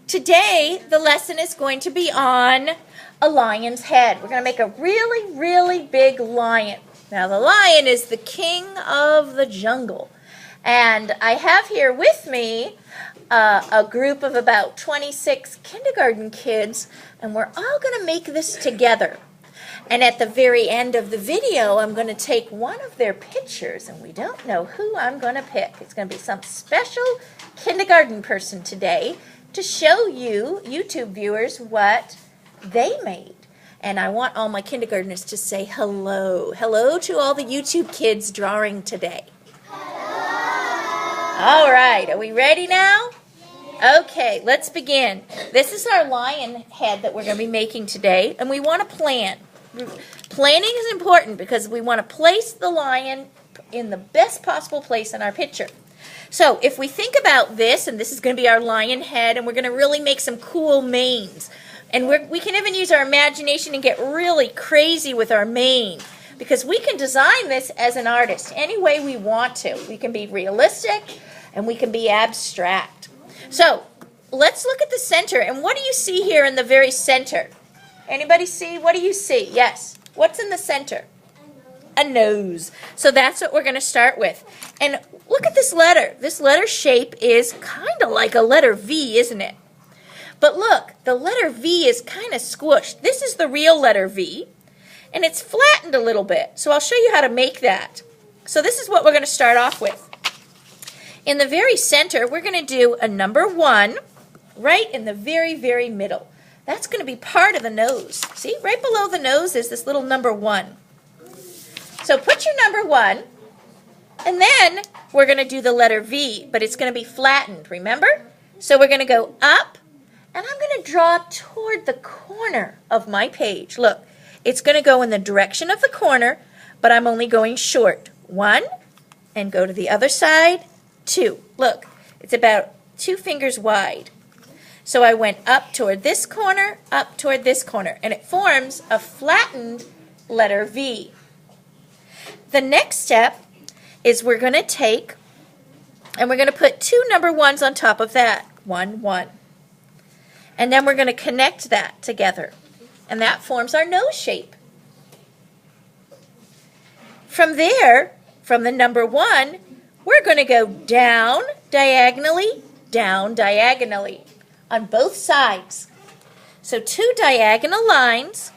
Today, the lesson is going to be on a lion's head. We're going to make a really, really big lion. Now, the lion is the king of the jungle. And I have here with me a group of about 26 kindergarten kids, and we're all going to make this together. And at the very end of the video, I'm going to take one of their pictures, and we don't know who I'm going to pick. It's going to be some special kindergarten person today to show you, YouTube viewers, what they made. And I want all my kindergartners to say hello. Hello to all the YouTube kids drawing today. Hello. All right, are we ready now? Okay, let's begin. This is our lion head that we're going to be making today, and we want to plan. Planning is important because we want to place the lion in the best possible place in our picture. So if we think about this, and this is going to be our lion head, and we're going to really make some cool manes. And we can even use our imagination and get really crazy with our mane, because we can design this as an artist any way we want to. We can be realistic, and we can be abstract. So let's look at the center. And what do you see here in the very center? Anybody see? What do you see? Yes. What's in the center? A nose. So that's what we're going to start with. And look at this letter. This letter shape is kind of like a letter V, isn't it? But look, the letter V is kind of squished. This is the real letter V, and it's flattened a little bit. So I'll show you how to make that. So this is what we're going to start off with. In the very center, we're going to do a number 1 right in the very, very middle. That's going to be part of the nose. See, right below the nose is this little number 1. So put your number 1, and then we're going to do the letter V, but it's going to be flattened, remember? So we're going to go up, and I'm going to draw toward the corner of my page. Look, it's going to go in the direction of the corner, but I'm only going short. 1, and go to the other side, 2. Look, it's about 2 fingers wide. So I went up toward this corner, up toward this corner, and it forms a flattened letter V. The next step is we're going to take, and we're going to put 2 number 1s on top of that. 1, 1. And then we're going to connect that together. And that forms our nose shape. From there, from the number 1, we're going to go down diagonally on both sides. So 2 diagonal lines.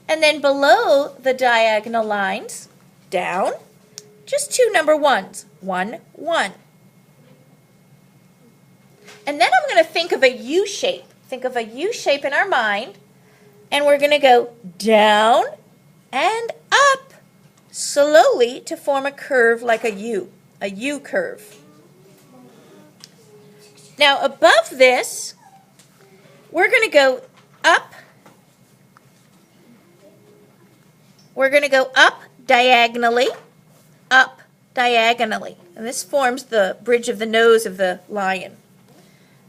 And then below the diagonal lines, down, just 2 number 1s. 1, 1. And then I'm going to think of a U shape. Think of a U shape in our mind. And we're going to go down and up slowly to form a curve like a U curve. Now above this, we're going to go up. We're going to go up diagonally. And this forms the bridge of the nose of the lion.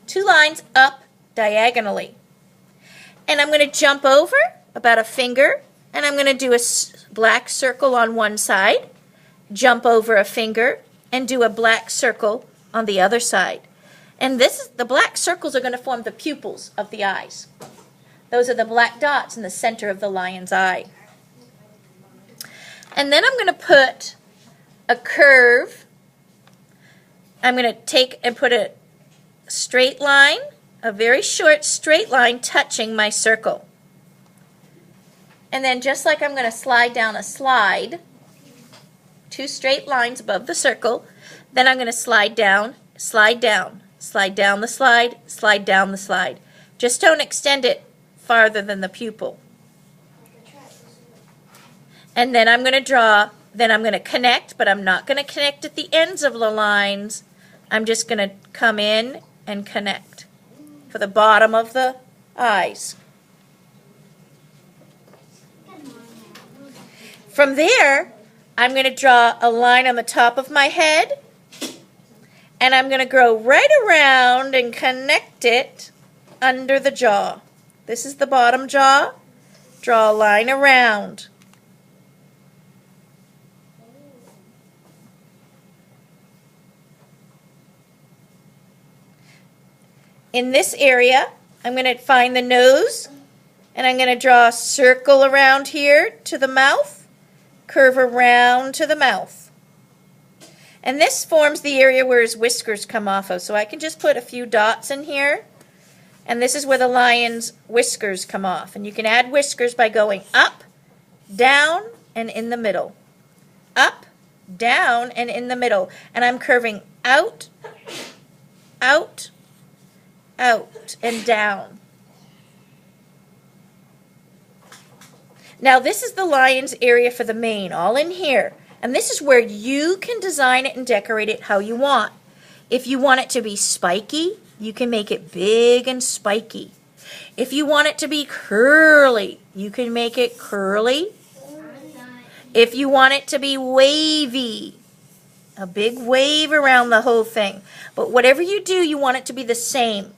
2 lines up diagonally. And I'm going to jump over about a finger, and I'm going to do a black circle on one side, jump over a finger, and do a black circle on the other side. And the black circles are going to form the pupils of the eyes. Those are the black dots in the center of the lion's eye. And then I'm going to put a curve. I'm going to take and put a straight line, a very short straight line touching my circle. And then just like I'm going to slide down a slide, 2 straight lines above the circle, then I'm going to slide down, slide down the slide, slide down the slide. Just don't extend it farther than the pupil. And then I'm going to draw, then I'm going to connect, but I'm not going to connect at the ends of the lines. I'm just going to come in and connect for the bottom of the eyes. From there, I'm going to draw a line on the top of my head, and I'm going to go right around and connect it under the jaw. This is the bottom jaw. Draw a line around. in this area, I'm going to find the nose, and I'm going to draw a circle around here to the mouth, curve around to the mouth. And this forms the area where his whiskers come off of, so I can just put a few dots in here, and this is where the lion's whiskers come off. And you can add whiskers by going up, down, and in the middle. Up, down, and in the middle. And I'm curving out, out, out, and down. Now this is the lion's area for the mane, all in here. And this is where you can design it and decorate it how you want. If you want it to be spiky, you can make it big and spiky. If you want it to be curly, you can make it curly. If you want it to be wavy, a big wave around the whole thing. But whatever you do, you want it to be the same.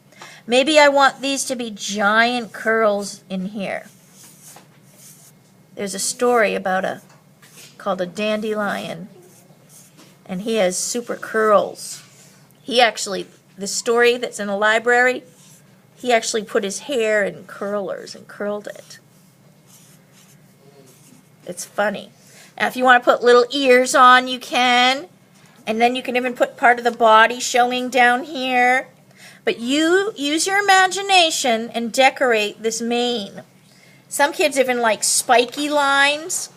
Maybe I want these to be giant curls in here. There's a story about called a dandelion, and he has super curls. He actually, the story that's in the library, he actually put his hair in curlers and curled it. It's funny. Now if you want to put little ears on, you can. And then you can even put part of the body showing down here. But you use your imagination and decorate this mane. Some kids even like spiky lines.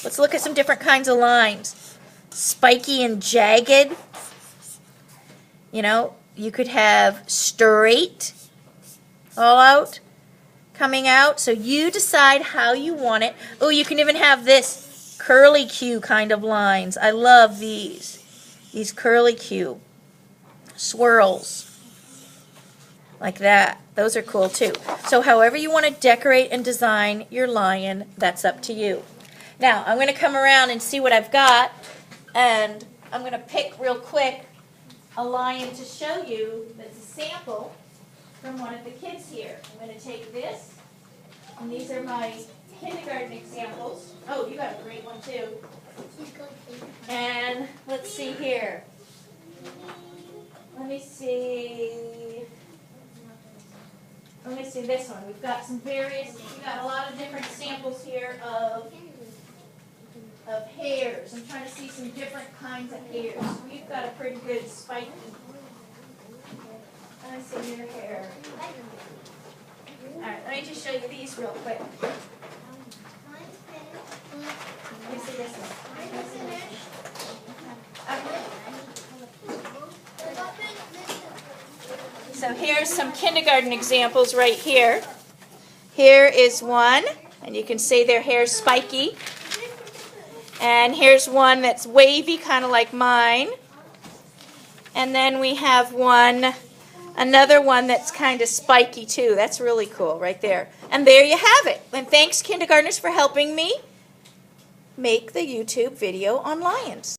Let's look at some different kinds of lines. Spiky and jagged. You know, you could have straight, all out, coming out. So you decide how you want it. Oh, you can even have this curly Q kind of lines. I love these. These curly Q swirls. Like that. Those are cool too. So however you want to decorate and design your lion, that's up to you. Now, I'm going to come around and see what I've got, and I'm going to pick real quick a lion to show you that's a sample from one of the kids here. I'm going to take this, and these are my kindergarten examples. Oh, you got a great one too. And let's see here. Let me see this one. We've got we've got a lot of different samples here of hairs. I'm trying to see some different kinds of hairs. We've got a pretty good spiky. Let me see your hair. Alright, let me just show you these real quick. Let me see this one. So here's some kindergarten examples right here. Here is one, and you can see their hair's spiky. And here's one that's wavy, kind of like mine. And then we have another one that's kind of spiky too. That's really cool right there. And there you have it. And thanks, kindergartners, for helping me make the YouTube video on lions.